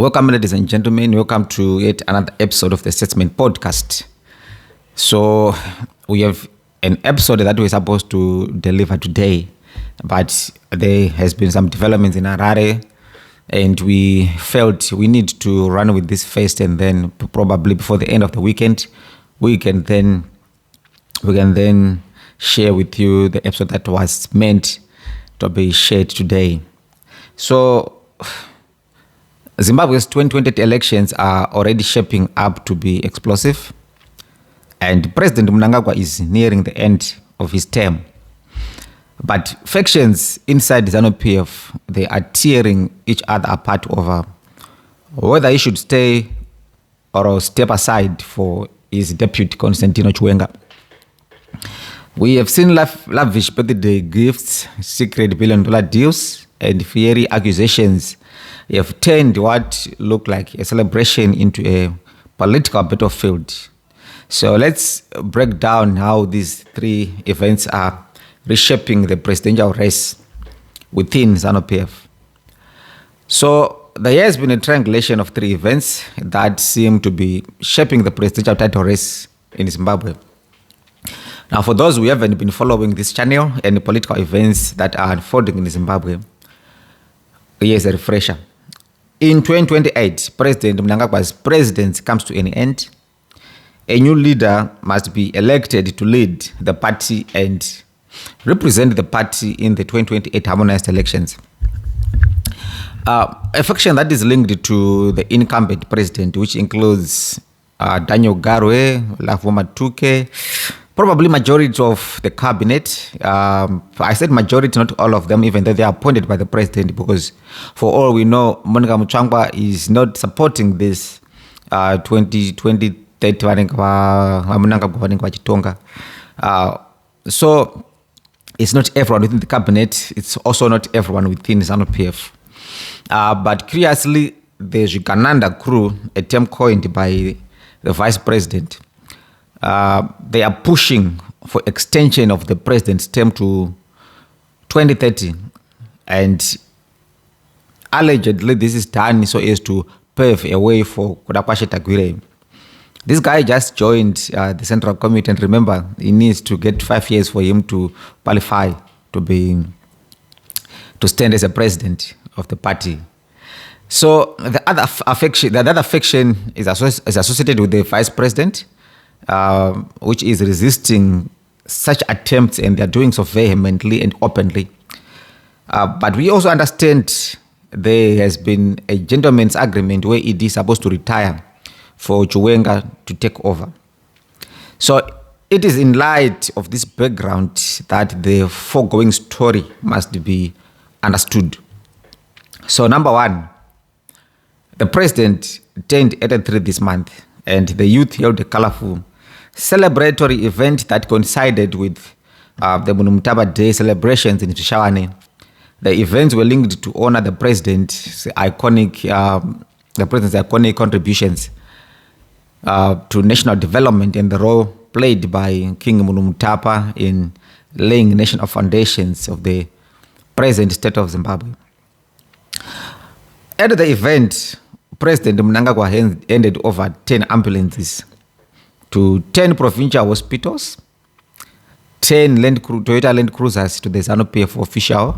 Welcome, ladies and gentlemen. Welcome to yet another episode of the Statesman Podcast. So, we have an episode that we're supposed to deliver today, but there has been some developments in Harare, and we felt we need to run with this first, and then probably before the end of the weekend, we can then share with you the episode that was meant to be shared today. So, Zimbabwe's 2020 elections are already shaping up to be explosive, and President Mnangagwa is nearing the end of his term. But factions inside ZANU-PF, they are tearing each other apart over whether he should stay or step aside for his deputy Constantino Chiwenga. We have seen lavish birthday gifts, secret billion-dollar deals, and fiery accusations have turned what looked like a celebration into a political battlefield. So let's break down how these three events are reshaping the presidential race within ZANU-PF. So there has been a triangulation of three events that seem to be shaping the presidential title race in Zimbabwe. Now, for those who haven't been following this channel and the political events that are unfolding in Zimbabwe, here's a refresher. In 2028, President Mnangagwa's presidency comes to an end. A new leader must be elected to lead the party and represent the party in the 2028 harmonized elections. A faction that is linked to the incumbent president, which includes Daniel Garwe, Lavoma Tuke, probably majority of the cabinet. I said majority, not all of them, even though they are appointed by the president, because for all we know, Mnangagwa is not supporting this 2030 So it's not everyone within the cabinet. It's also not everyone within ZANU-PF. But curiously, the Chiwenga crew, a term coined by the vice president, they are pushing for extension of the president's term to 2030, and allegedly this is done so as to pave a way for Kudakwashe Tagwire. This guy just joined the Central Committee, and remember, he needs to get 5 years for him to qualify to stand as a president of the party. So the other faction is associated with the vice president, which is resisting such attempts, and they are doing so vehemently and openly. But we also understand there has been a gentleman's agreement where it is supposed to retire for Chiwenga to take over. So it is in light of this background that the foregoing story must be understood. So number one, the president turned 83 this month, and the youth held a colorful celebratory event that coincided with the Munumtaba Day celebrations in Tshawane. The events were linked to honor the president's iconic contributions to national development and the role played by King Munumtapa in laying national foundations of the present state of Zimbabwe. At the event, President Mnangagwa handed over 10 ambulances to 10 provincial hospitals, 10 Toyota Land Cruisers to the ZANU-PF official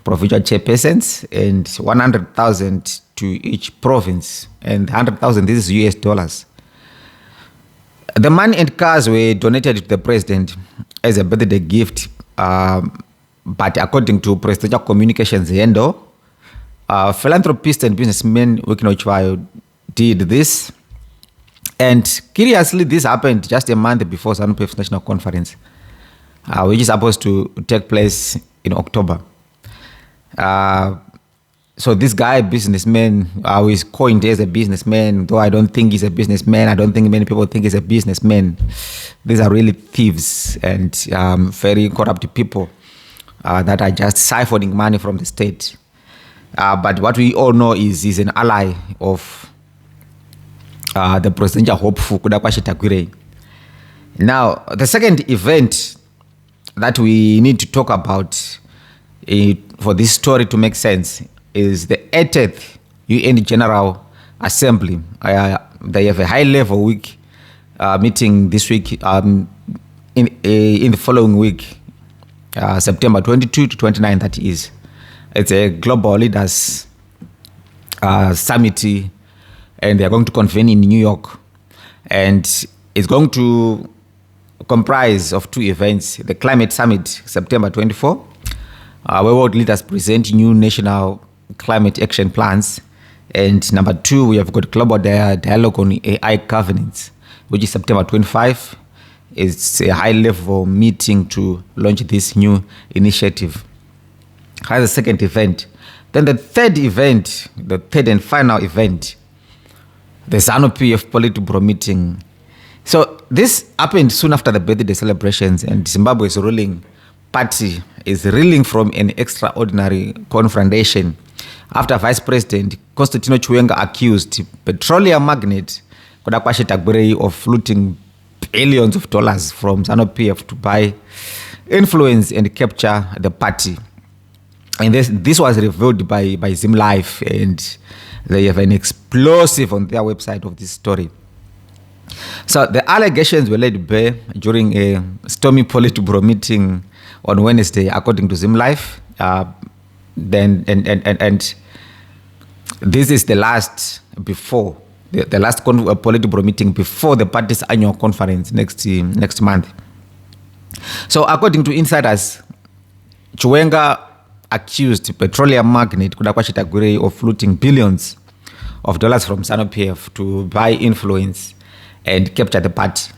provincial chairpersons, and 100,000 to each province, and 100,000, this is US dollars. The money and cars were donated to the president as a birthday gift, but according to Presidential Communications handle, philanthropist and businessman Wikinochwa did this. And curiously, this happened just a month before ZANU-PF's national conference, which is supposed to take place in October. So this guy, businessman, who is coined as a businessman, though I don't think he's a businessman. I don't think many people think he's a businessman. These are really thieves and very corrupt people that are just siphoning money from the state. But what we all know is he's an ally of the presidential hopeful Kudakwashe Tagwire. Now, the second event that we need to talk about for this story to make sense is the 80th UN General assembly. They have a high-level week meeting this week. In the following week, September 22 to 29, that is. It's a global leaders summit, and they're going to convene in New York. And it's going to comprise of two events: the Climate Summit, September 24, where world leaders present new national climate action plans. And number two, we have got Global Dialogue on AI Governance, which is September 25. It's a high-level meeting to launch this new initiative. That's the second event. Then the third event, the third and final event, the ZANU-PF Politburo meeting. So this happened soon after the birthday celebrations, and Zimbabwe's ruling party is reeling from an extraordinary confrontation after Vice President Constantino Chiwenga accused petroleum magnate Kodakwashi Tagberei of looting billions of dollars from ZANU-PF to buy influence and capture the party. And this was revealed by Zim Life, and they have an explosive on their website of this story. So the allegations were laid bare during a stormy Politburo meeting on Wednesday, according to Zim Life. And this is the last before the last Politburo meeting before the party's annual conference next month. So according to insiders, Chiwenga accused petroleum magnate Kodakwashi Tagberei of looting billions of dollars from ZANU-PF to buy influence and capture the party.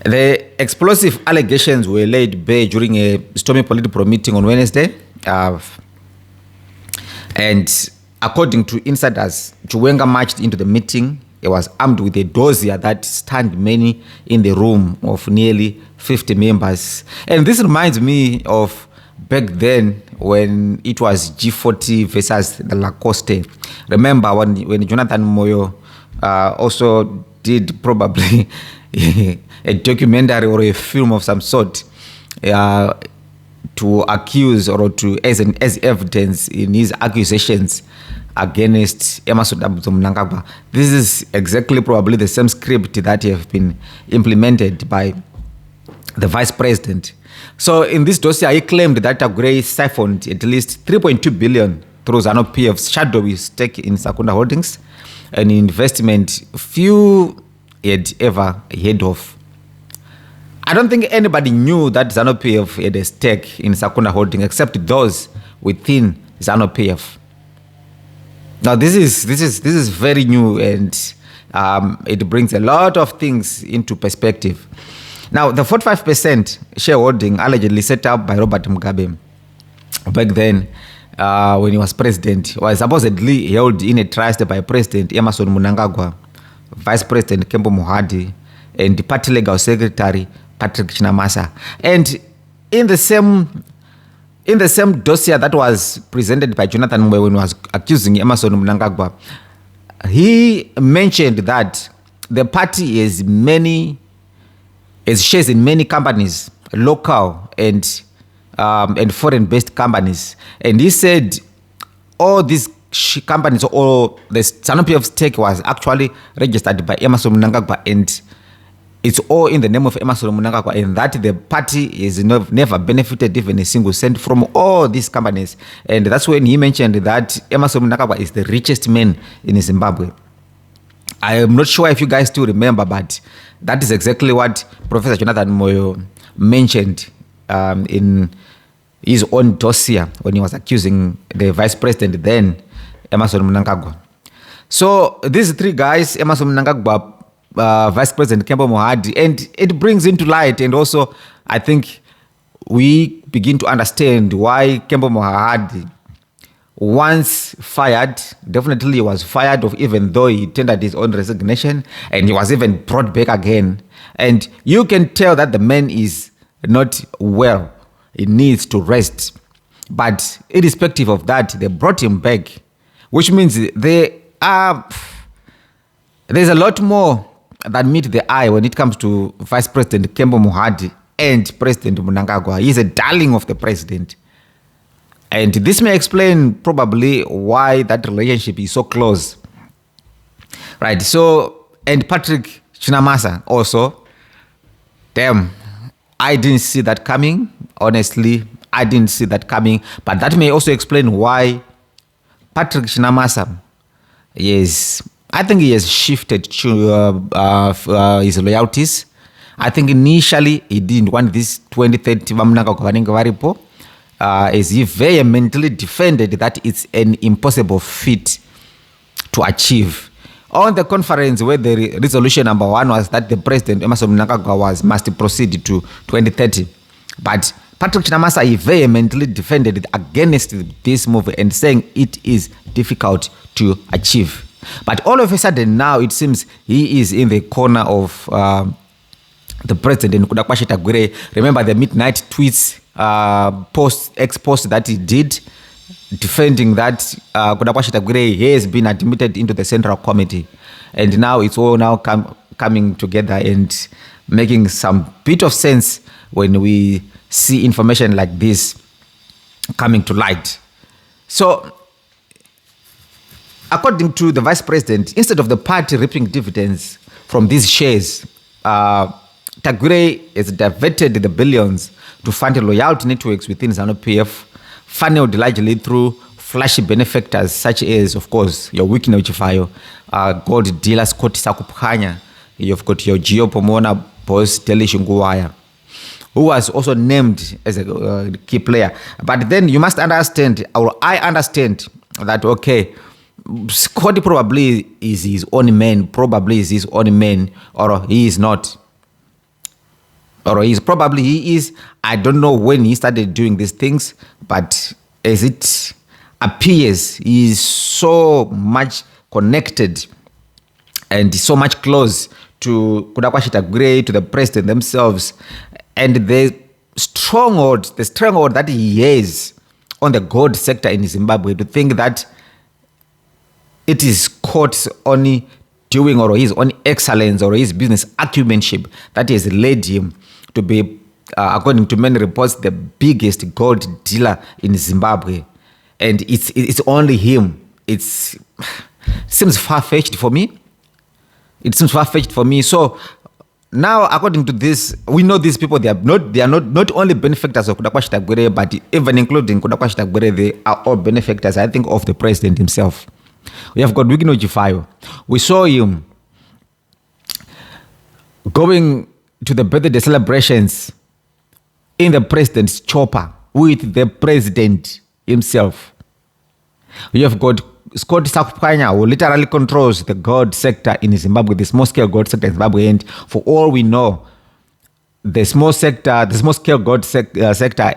The explosive allegations were laid bare during a stormy Politburo meeting on Wednesday. And according to insiders, Chiwenga marched into the meeting. He was armed with a dossier that stunned many in the room of nearly 50 members. And this reminds me of back then when it was G40 versus the Lacoste. Remember when Jonathan Moyo also did probably a documentary or a film of some sort to accuse or to as evidence in his accusations against Emerson Mnangagwa. This is exactly probably the same script that have been implemented by the vice president. So in this dossier, he claimed that Tagberei siphoned at least 3.2 billion through ZANU-PF's shadowy stake in Sakunda Holdings, an investment few had ever heard of. I don't think anybody knew that ZANU-PF had a stake in Sakunda Holding except those within ZANU-PF. Now this is very new, and it brings a lot of things into perspective. Now the 45% shareholding allegedly set up by Robert Mugabe back then when he was president was supposedly held in a trust by President Emerson Mnangagwa, Vice President Kembo Mohadi, and the party legal secretary Patrick Chinamasa. And in the same dossier that was presented by Jonathan Moyo when he was accusing Emerson Mnangagwa, he mentioned that the party has shares in many companies, local and foreign-based companies. And he said all these companies, or the ZANU-PF stake was actually registered by Emerson Mnangagwa, and it's all in the name of Emerson Mnangagwa, and that the party has never benefited even a single cent from all these companies. And that's when he mentioned that Emerson Mnangagwa is the richest man in Zimbabwe. I am not sure if you guys still remember, but that is exactly what Professor Jonathan Moyo mentioned in his own dossier when he was accusing the vice president then, Emerson Mnangagwa. So these three guys, Emerson Mnangagwa, Vice President Kembo Mohadi, and it brings into light, and also I think we begin to understand why Kembo Mohadi, once fired, definitely he was fired of, even though he tendered his own resignation, and he was even brought back again. And you can tell that the man is not well. He needs to rest. But irrespective of that, they brought him back, which means there's a lot more that meet the eye when it comes to Vice President Kembo Mohadi and President Mnangagwa. He's a darling of the president. And this may explain probably why that relationship is so close Right. So, and Patrick Chinamasa also, damn, I didn't see that coming. Honestly, I didn't see that coming. But that may also explain why Patrick Chinamasa, yes, I think he has shifted to his loyalties. I think initially he didn't want this 2030 Mnangagwa varipo, as he vehemently defended that it's an impossible feat to achieve. On the conference where the resolution number 1 was that the president Mnangagwa must proceed to 2030, but Patrick Chinamasa, he vehemently defended against this move and saying it is difficult to achieve. But all of a sudden now it seems he is in the corner of the president Kudakwashi Tagwire. Remember the midnight tweets, post that he did, defending that Kudakwashi Tagwire has been admitted into the Central Committee. And now it's all now coming together and making some bit of sense when we see information like this coming to light. So, according to the vice president, instead of the party reaping dividends from these shares, Tagwire has diverted the billions to fund loyalty networks within ZANU-PF, funneled largely through flashy benefactors such as, of course, your Wikino Chifayo, gold dealer Scott Sakuphanya. You've got your Geo Pomona boss Deli Shunguwaya, who was also named as a key player. But then you must understand, or I understand, that, okay, Scott probably is his own man, or he is not. Or he is. I don't know when he started doing these things, but as it appears, he is so much connected and so much close to Kudakwashi Tagwire, to the president themselves, and the stronghold that he has on the gold sector in Zimbabwe, to think that it is Scott's only doing, or his own excellence, or his business acumenship that has led him to be, according to many reports, the biggest gold dealer in Zimbabwe. And it's only him. It seems far-fetched for me. So now, according to this, we know these people, they are not only benefactors of Kudakwashi Tagwire, but even including Kudakwashi Tagwire, they are all benefactors, I think, of the president himself. We have got Wikino Chifayo. We saw him going to the birthday celebrations in the president's chopper with the president himself. We have got Scott Sakuphanya, who literally controls the gold sector in Zimbabwe, the small-scale gold sector in Zimbabwe. And for all we know, the small-scale gold sector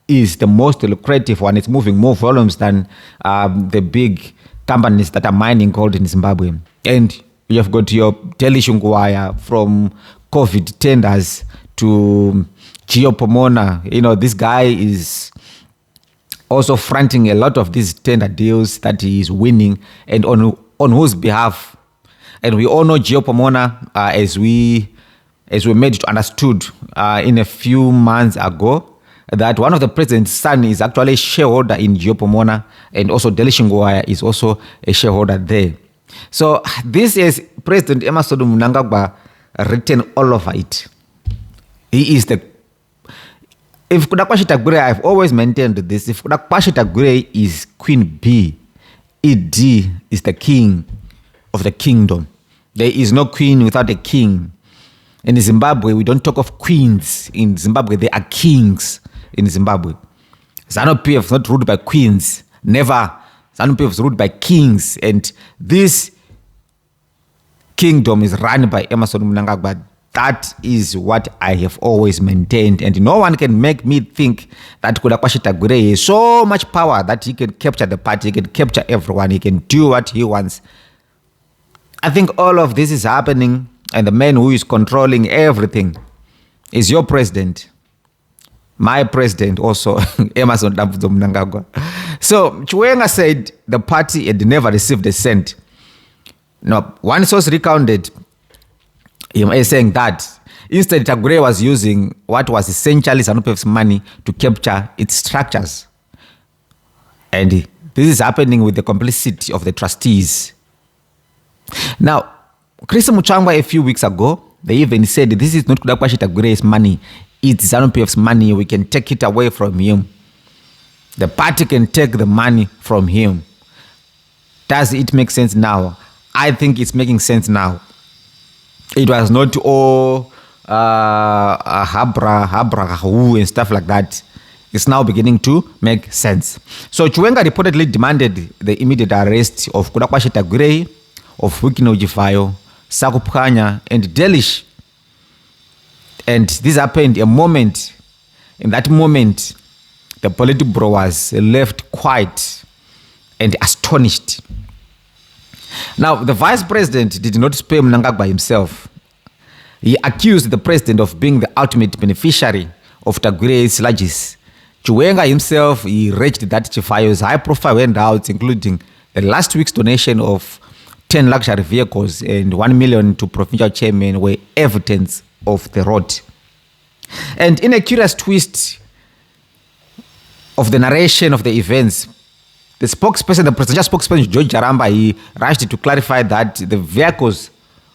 is the most lucrative one. It's moving more volumes than the big companies that are mining gold in Zimbabwe. And you have got your Deli Shunguwaya, from COVID tenders to Geo Pomona. You know, this guy is also fronting a lot of these tender deals that he is winning, and on whose behalf. And we all know Geo Pomona, as we made it understood in a few months ago, that one of the president's son is actually a shareholder in Geo Pomona, and also Deli Shunguwaya is also a shareholder there. So this is President Emmerson Mnangagwa written all over it. He is if Kudakwashi Tagwire, I've always maintained this, if Kudakwashi Tagwire is Queen Bee, ED is the king of the kingdom. There is no queen without a king. In Zimbabwe, we don't talk of queens. In Zimbabwe, there are kings in Zimbabwe. ZANU-PF is not ruled by queens. Never. ZANU-PF is ruled by kings. And this kingdom is run by Emmerson Mnangagwa. That is what I have always maintained. And no one can make me think that Kudakwashi Tagwire has so much power that he can capture the party, he can capture everyone, he can do what he wants. I think all of this is happening, and the man who is controlling everything is your president. My president also, Emmerson Mnangagwa. So Chiwenga said the party had never received a cent. Now, one source recounted him as saying that instead Tagwire was using what was essentially ZANU-PF's money to capture its structures. And this is happening with the complicity of the trustees. Now, Chris Muchangwa a few weeks ago, they even said this is not Kudakwashe Tagure's money, it's ZANU-PF's money, we can take it away from him. The party can take the money from him. Does it make sense now? I think it's making sense now. It was not all habra, and stuff like that. It's now beginning to make sense. So Chiwenga reportedly demanded the immediate arrest of Kudakwashe Tagure, of Wikino Jifayo, Sakupkanya, and Delish. And this happened in that moment, the Politburo was left quiet and astonished. Now, the vice president did not spare Mnangagwa himself. He accused the president of being the ultimate beneficiary of Tagure's largesse. Chiwenga himself, he raised that Chifayo's high-profile handouts, including the last week's donation of 10 luxury vehicles and 1 million to provincial chairmen, were evidence of the rot. And in a curious twist of the narration of the events, the presidential spokesperson, George Jaramba, he rushed to clarify that the vehicles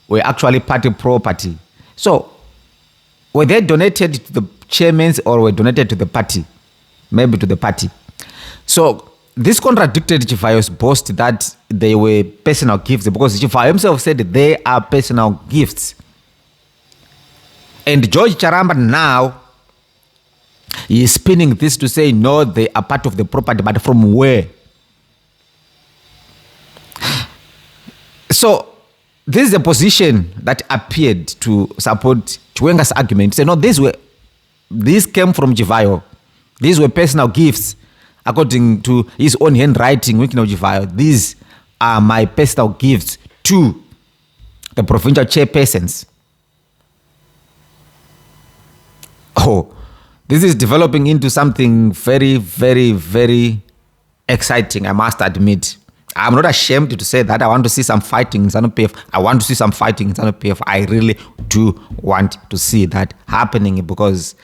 were actually party property. So, were they donated to the chairmen or were donated to the party? Maybe to the party. So, this contradicted Chifayo's boast that they were personal gifts, because Chifayo himself said they are personal gifts. And George Charamba now, he is spinning this to say, no, they are part of the property, but from where? So, this is a position that appeared to support Chiwenga's argument. Say, no, these came from Chifayo. These were personal gifts, according to his own handwriting, Wikino Jifayo. These are my personal gifts to the provincial chairpersons. Oh, this is developing into something very, very, very exciting, I must admit. I'm not ashamed to say that I want to see some fighting in ZANU-PF. I want to see some fighting in ZANU-PF. I really do want to see that happening, because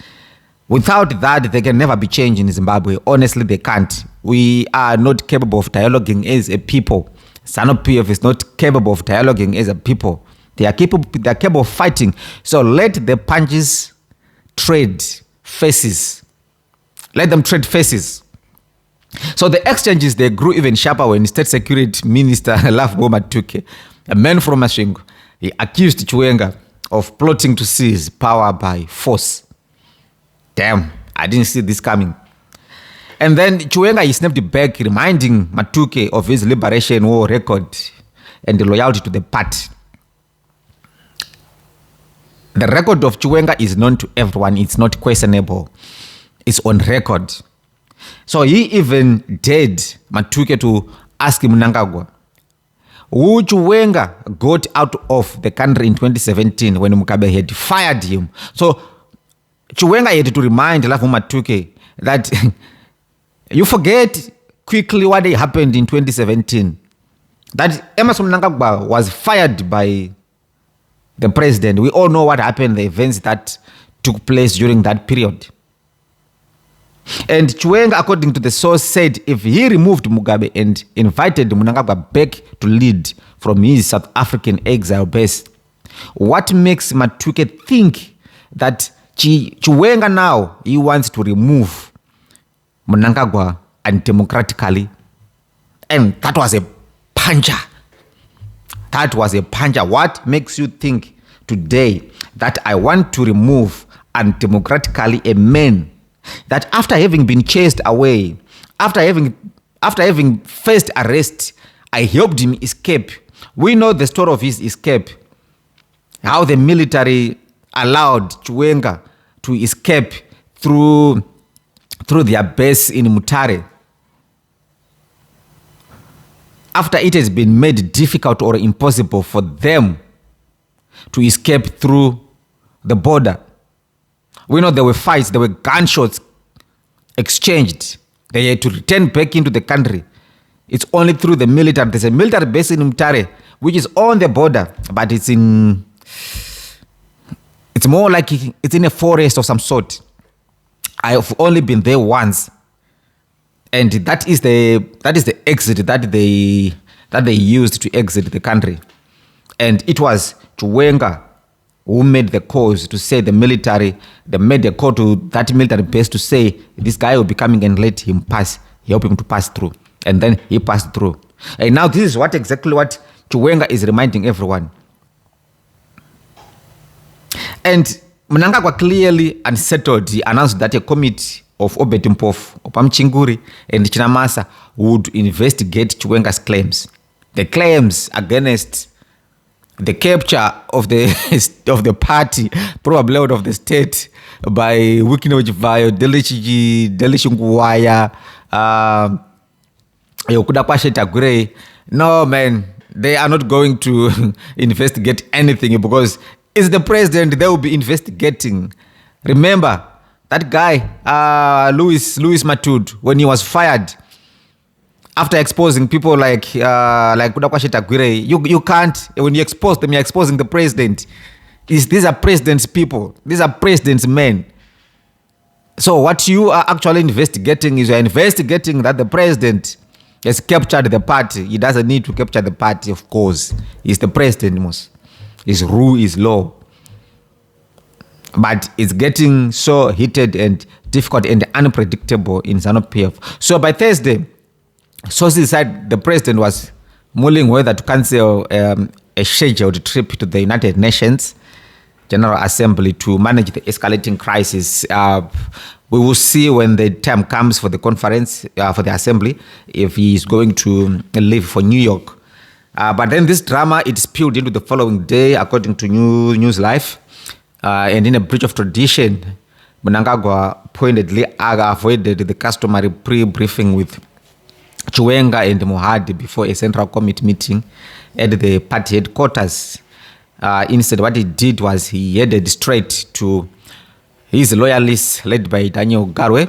without that, there can never be change in Zimbabwe. Honestly, they can't. We are not capable of dialoguing as a people. ZANU-PF is not capable of dialoguing as a people. They are capable of fighting. So let the punches trade faces. Let them trade faces. So the exchanges, they grew even sharper when State Security Minister Lafgo Matuke, a man from Mashingo, he accused Chiwenga of plotting to seize power by force. Damn, I didn't see this coming. And then Chiwenga, he snapped back, reminding Matuke of his Liberation War record and the loyalty to the party. The record of Chiwenga is known to everyone. It's not questionable. It's on record. So he even dared Matuke to ask Mnangagwa, who Chiwenga got out of the country in 2017 when Mugabe had fired him. So Chiwenga had to remind Lafu Matuke that you forget quickly what happened in 2017. That Emerson Mnangagwa was fired by the president. We all know what happened, the events that took place during that period. And Chiwenga, according to the source, said if he removed Mugabe and invited Mnangagwa back to lead from his South African exile base, what makes Matuke think that Chiwenga now, he wants to remove Mnangagwa undemocratically? And that was a puncher. That was a puncher. What makes you think today that I want to remove undemocratically a man that after having been chased away, after having faced arrest, I helped him escape? We know the story of his escape, how the military allowed Chiwenga to escape through their base in Mutare, after it has been made difficult or impossible for them to escape through the border. We know there were fights, there were gunshots exchanged. They had to return back into the country. It's only through the military. There's a military base in Mutare, which is on the border, but it's more like it's in a forest of some sort. I have only been there once. And that is the exit that they used to exit the country. And it was Chiwenga who made the calls to say the military, they made a call to that military base to say this guy will be coming and let him pass, help him to pass through. And then he passed through. And now this is exactly what Chiwenga is reminding everyone. And Mnangagwa clearly unsettled. He announced that a committee of Obetimpof, Opamchinguri, and Chinamasa would investigate Chiwenga's claims. The claims against the capture of the party, probably out of the state, by Wikino Jivayo, Delishunguwaya, Yokudakwashe Tagure. No, man, they are not going to investigate anything because it's the president they will be investigating. Remember, that guy, Louis Matud, when he was fired, after exposing people like Kudakwashe Tagwire, you can't, when you expose them, you're exposing the president. These are president's people. These are president's men. So what you are actually investigating is you're investigating that the president has captured the party. He doesn't need to capture the party, of course. He's the president. His rule is law. But it's getting so heated and difficult and unpredictable in ZANU-PF. So by Thursday, sources said the president was mulling whether to cancel a scheduled trip to the United Nations General Assembly to manage the escalating crisis. We will see when the time comes for the conference, for the assembly, if he is going to leave for New York. But then this drama, it spilled into the following day, according to News Live. And in a breach of tradition, Mnangagwa pointedly avoided the customary pre-briefing with Chiwenga and Mohadi before a central committee meeting at the party headquarters. Instead, what he did was he headed straight to his loyalists led by Daniel Garwe.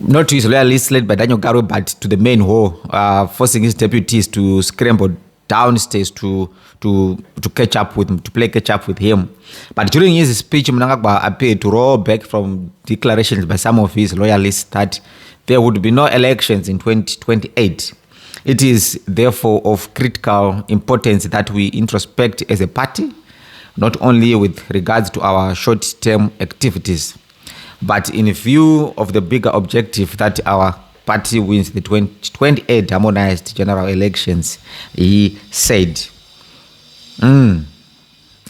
Not to his loyalists led by Daniel Garwe, but to the main hall, forcing his deputies to scramble downstairs to catch up with him, to play catch up with him. But during his speech, Mnangagwa appeared to roll back from declarations by some of his loyalists that there would be no elections in 2028. It is therefore of critical importance that we introspect as a party, not only with regards to our short-term activities, but in view of the bigger objective that our party wins the 2028 harmonized general elections, he said.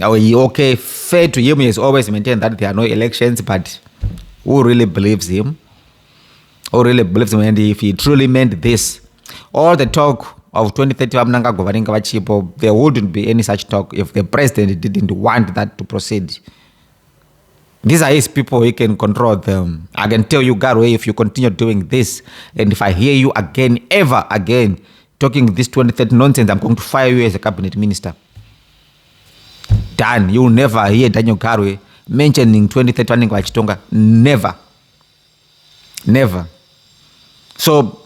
Okay, fair to him, he has always maintained that there are no elections, but who really believes him? Who really believes him? And if he truly meant this, all the talk of 2030 Mnangagwa, there wouldn't be any such talk if the president didn't want that to proceed. These are his people, he can control them. I can tell you, Garwe, if you continue doing this, and if I hear you again, ever again, talking this 2030 nonsense, I'm going to fire you as a cabinet minister. Done. You'll never hear Daniel Garwe mentioning 2030 Chitonga. Never. Never. So,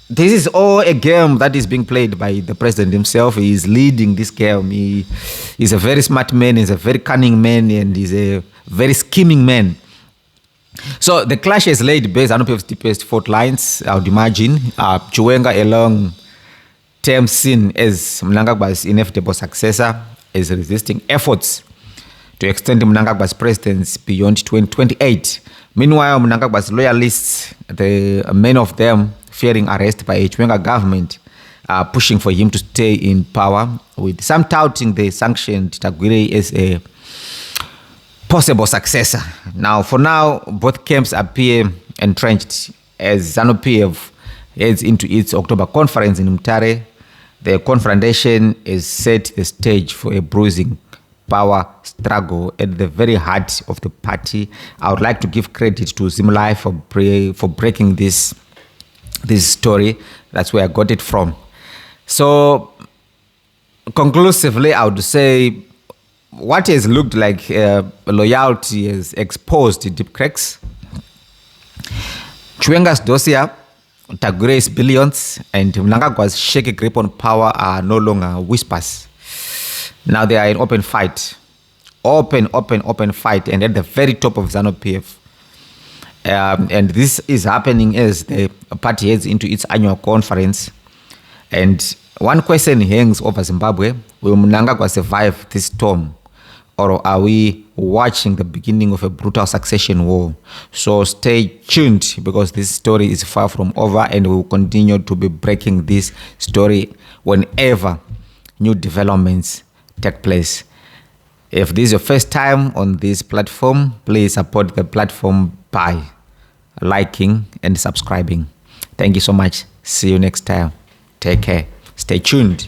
this is all a game that is being played by the president himself. He is leading this game. He is a very smart man, he's a very cunning man, and he's a very scheming man. So the clash has laid bare ZANU-PF's deepest fault lines, I would imagine. Chiwenga, a long-term seen as Mnangagwa's inevitable successor, is resisting efforts to extend Mnangagwa's presidency beyond 2028. Meanwhile, Mnangagwa's loyalists, many of them fearing arrest by a Chiwenga government, are pushing for him to stay in power, with some touting the sanctioned Tagwire as a possible successor. Now, for now, both camps appear entrenched as ZANU-PF heads into its October conference in Mtare. The confrontation has set the stage for a bruising power struggle at the very heart of the party. I would like to give credit to Zimlai for breaking this story. That's where I got it from. So, conclusively, I would say what has looked like loyalty has exposed deep cracks. Chiwenga's dossier, Tagwire's billions, and Mnangagwa's shaky grip on power are no longer whispers. Now they are in open fight. Open fight, and at the very top of ZANU-PF. And this is happening as the party heads into its annual conference. And one question hangs over Zimbabwe: will Mnangagwa survive this storm? Or are we watching the beginning of a brutal succession war? So stay tuned, because this story is far from over, and we will continue to be breaking this story whenever new developments take place. If this is your first time on this platform, please support the platform by liking and subscribing. Thank you so much. See you next time. Take care. Stay tuned.